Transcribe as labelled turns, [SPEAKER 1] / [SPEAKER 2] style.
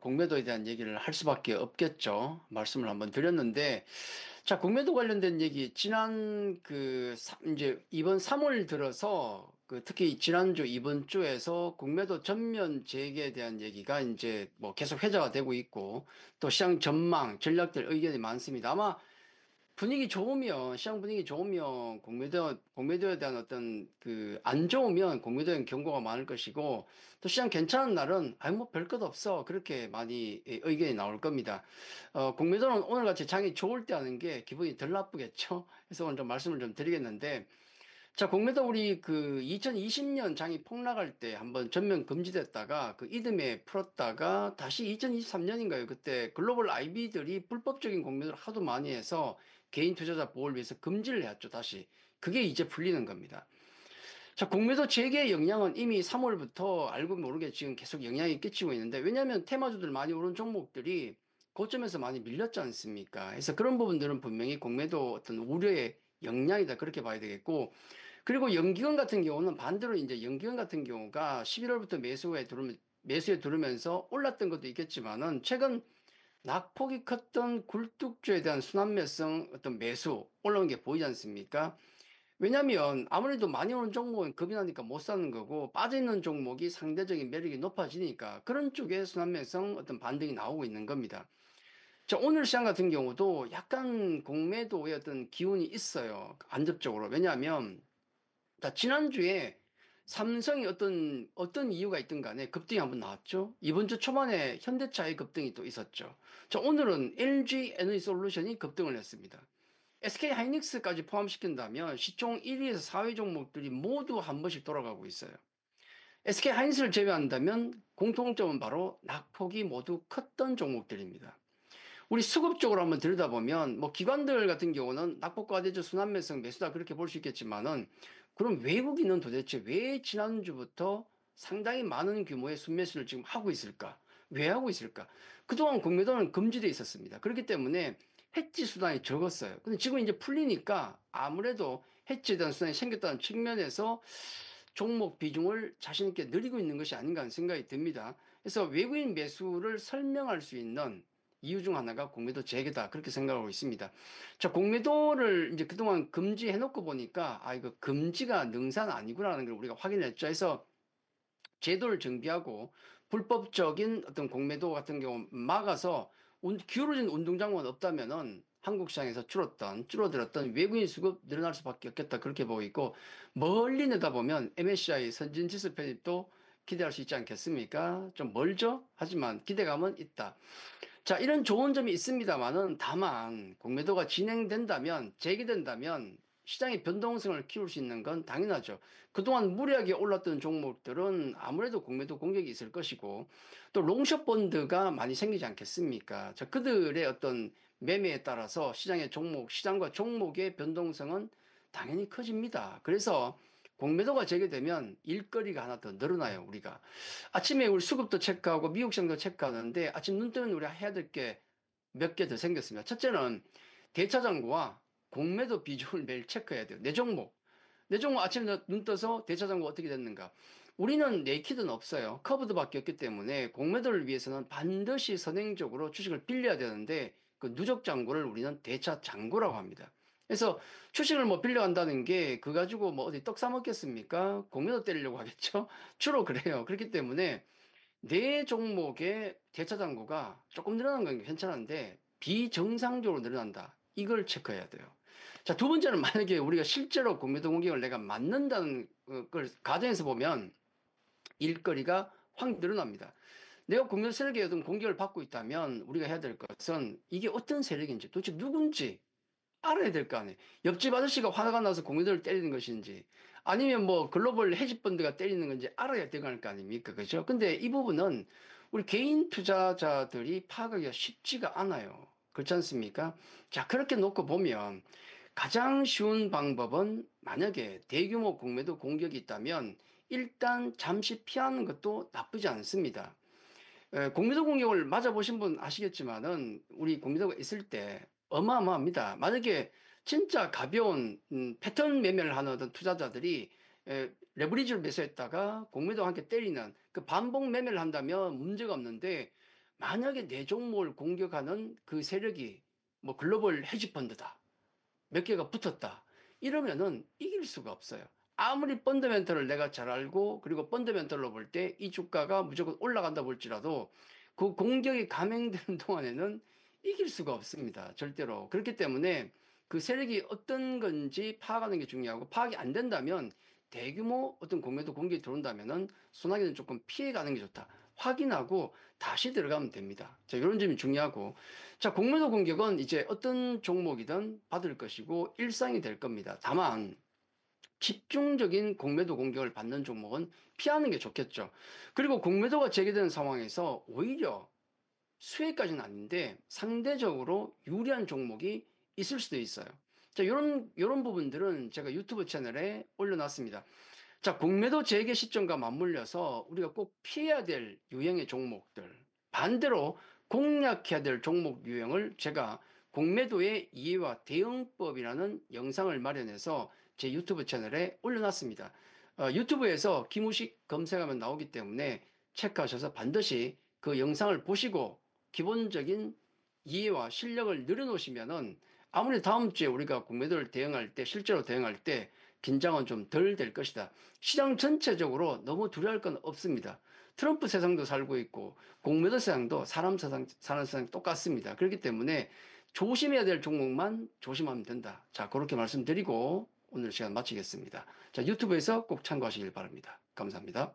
[SPEAKER 1] 공매도에 대한 얘기를 할 수밖에 없겠죠. 말씀을 한번 드렸는데, 자, 공매도 관련된 얘기, 이제 이번 3월 들어서, 특히 지난주, 이번 주에서 공매도 전면 재개에 대한 얘기가 이제 뭐 계속 회자가 되고 있고, 또 시장 전망, 전략들 의견이 많습니다. 아마 분위기 좋으면, 시장 분위기 좋으면 공매도에 대한 어떤 안 좋으면 공매도에 경고가 많을 것이고, 또 시장 괜찮은 날은, 아이, 뭐 별 것 없어. 그렇게 많이 의견이 나올 겁니다. 공매도는 오늘같이 장이 좋을 때 하는 게 기분이 덜 나쁘겠죠? 그래서 오늘 좀 말씀을 좀 드리겠는데, 자, 공매도 우리 2020년 장이 폭락할 때 한번 전면 금지됐다가 이듬해 풀었다가 다시 2023년인가요? 그때 글로벌 IB들이 불법적인 공매도를 하도 많이 해서 개인 투자자 보호를 위해서 금지를 해왔죠, 다시. 그게 이제 풀리는 겁니다. 자, 공매도 재개의 영향은 이미 3월부터 알고 모르게 지금 계속 영향이 끼치고 있는데, 왜냐하면 테마주들 많이 오른 종목들이 고점에서 많이 밀렸지 않습니까? 그래서 그런 부분들은 분명히 공매도 어떤 우려의 영향이다, 그렇게 봐야 되겠고, 그리고 연기금 같은 경우는 반대로 이제 연기금 같은 경우가 11월부터 매수에 들으면서 올랐던 것도 있겠지만은 최근 낙폭이 컸던 굴뚝주에 대한 순환매성 어떤 매수 올라온 게 보이지 않습니까? 왜냐면 아무래도 많이 오는 종목은 겁이 나니까 못 사는 거고 빠져있는 종목이 상대적인 매력이 높아지니까 그런 쪽에 순환매성 어떤 반등이 나오고 있는 겁니다. 자, 오늘 시장 같은 경우도 약간 공매도의 어떤 기운이 있어요. 간접적으로. 왜냐하면 자, 지난주에 삼성이 어떤 이유가 있든 간에 급등이 한번 나왔죠. 이번 주 초반에 현대차의 급등이 또 있었죠. 자, 오늘은 LG 에너지솔루션이 급등을 했습니다. SK 하이닉스까지 포함시킨다면 시총 1위에서 4위 종목들이 모두 한 번씩 돌아가고 있어요. SK 하이닉스를 제외한다면 공통점은 바로 낙폭이 모두 컸던 종목들입니다. 우리 수급적으로 한번 들여다보면 뭐 기관들 같은 경우는 낙폭과대주 순환매성 매수다 그렇게 볼 수 있겠지만은 그럼 외국인은 도대체 왜 지난주부터 상당히 많은 규모의 순매수를 지금 하고 있을까? 왜 하고 있을까? 그동안 공매도는 금지되어 있었습니다. 그렇기 때문에 해지 수단이 적었어요. 근데 지금 이제 풀리니까 아무래도 해지에 대한 수단이 생겼다는 측면에서 종목 비중을 자신 있게 늘리고 있는 것이 아닌가 하는 생각이 듭니다. 그래서 외국인 매수를 설명할 수 있는 이유 중 하나가 공매도 재개다. 그렇게 생각하고 있습니다. 자, 공매도를 이제 그동안 금지해 놓고 보니까, 이거 금지가 능사는 아니구나라는 걸 우리가 확인했죠. 그래서 제도를 정비하고 불법적인 어떤 공매도 같은 경우 막아서 기울어진 운동장만 없다면은 한국 시장에서 줄어들었던 외국인 수급 늘어날 수밖에 없겠다. 그렇게 보고 있고, 멀리 내다보면 MSCI 선진지수 편입도 기대할 수 있지 않겠습니까? 좀 멀죠? 하지만 기대감은 있다. 자, 이런 좋은 점이 있습니다만은 다만 공매도가 진행된다면, 재개된다면 시장의 변동성을 키울 수 있는 건 당연하죠. 그동안 무리하게 올랐던 종목들은 아무래도 공매도 공격이 있을 것이고 또 롱숏 본드가 많이 생기지 않겠습니까? 자, 그들의 어떤 매매에 따라서 시장과 종목의 변동성은 당연히 커집니다. 그래서 공매도가 재개되면 일거리가 하나 더 늘어나요, 우리가. 아침에 우리 수급도 체크하고 미국 시장도 체크하는데 아침 눈 뜨면 우리가 해야 될 게 몇 개 더 생겼습니다. 첫째는 대차장고와 공매도 비중을 매일 체크해야 돼요. 내 종목 아침에 눈 떠서 대차장고 어떻게 됐는가. 우리는 네이키드는 없어요. 커브드밖에 없기 때문에 공매도를 위해서는 반드시 선행적으로 주식을 빌려야 되는데 그 누적 잔고를 우리는 대차 잔고라고 합니다. 그래서 주식을 뭐 빌려간다는 게 그거 가지고 뭐 어디 떡 싸먹겠습니까? 공매도 때리려고 하겠죠? 주로 그래요. 그렇기 때문에 내 종목의 대차 잔고가 조금 늘어난 건 괜찮은데 비정상적으로 늘어난다. 이걸 체크해야 돼요. 자, 두 번째는 만약에 우리가 실제로 공매도 공격을 내가 맞는다는 걸 가정에서 보면 일거리가 확 늘어납니다. 내가 공매도 세력에 어떤 공격을 받고 있다면 우리가 해야 될 것은 이게 어떤 세력인지 도대체 누군지 알아야 될 거 아니에요. 옆집 아저씨가 화가 나서 공매도를 때리는 것인지 아니면 뭐 글로벌 헤지펀드가 때리는 건지 알아야 될 거 아닙니까? 그죠? 근데 이 부분은 우리 개인 투자자들이 파악하기가 쉽지가 않아요. 그렇지 않습니까? 자, 그렇게 놓고 보면 가장 쉬운 방법은 만약에 대규모 공매도 공격이 있다면 일단 잠시 피하는 것도 나쁘지 않습니다. 공매도 공격을 맞아보신 분 아시겠지만은 우리 공매도가 있을 때 어마어마합니다. 만약에 진짜 가벼운 패턴 매매를 하는 어떤 투자자들이 레버리지를 매수했다가 공매도와 함께 때리는 그 반복 매매를 한다면 문제가 없는데 만약에 내 종목을 공격하는 그 세력이 뭐 글로벌 헤지펀드다, 몇 개가 붙었다, 이러면은 이길 수가 없어요. 아무리 펀더멘털을 내가 잘 알고 그리고 펀더멘털로 볼 때 이 주가가 무조건 올라간다 볼지라도 그 공격이 감행되는 동안에는 이길 수가 없습니다. 절대로. 그렇기 때문에 그 세력이 어떤 건지 파악하는 게 중요하고, 파악이 안 된다면 대규모 어떤 공매도 공격이 들어온다면은 소나기는 조금 피해가는 게 좋다. 확인하고 다시 들어가면 됩니다. 자, 이런 점이 중요하고, 자, 공매도 공격은 이제 어떤 종목이든 받을 것이고 일상이 될 겁니다. 다만 집중적인 공매도 공격을 받는 종목은 피하는 게 좋겠죠. 그리고 공매도가 제기되는 상황에서 오히려 수혜까지는 아닌데 상대적으로 유리한 종목이 있을 수도 있어요. 자, 이런 부분들은 제가 유튜브 채널에 올려놨습니다. 자, 공매도 재개 시점과 맞물려서 우리가 꼭 피해야 될 유형의 종목들, 반대로 공략해야 될 종목 유형을 제가 공매도의 이해와 대응법이라는 영상을 마련해서 제 유튜브 채널에 올려놨습니다. 유튜브에서 김우식 검색하면 나오기 때문에 체크하셔서 반드시 그 영상을 보시고 기본적인 이해와 실력을 늘어놓으시면은 아무리 다음 주에 우리가 공매도를 대응할 때, 실제로 대응할 때 긴장은 좀 덜 될 것이다. 시장 전체적으로 너무 두려워할 건 없습니다. 트럼프 세상도 살고 있고 공매도 세상도 사람 세상 사는 세상 똑같습니다. 그렇기 때문에 조심해야 될 종목만 조심하면 된다. 자, 그렇게 말씀드리고 오늘 시간 마치겠습니다. 자, 유튜브에서 꼭 참고하시길 바랍니다. 감사합니다.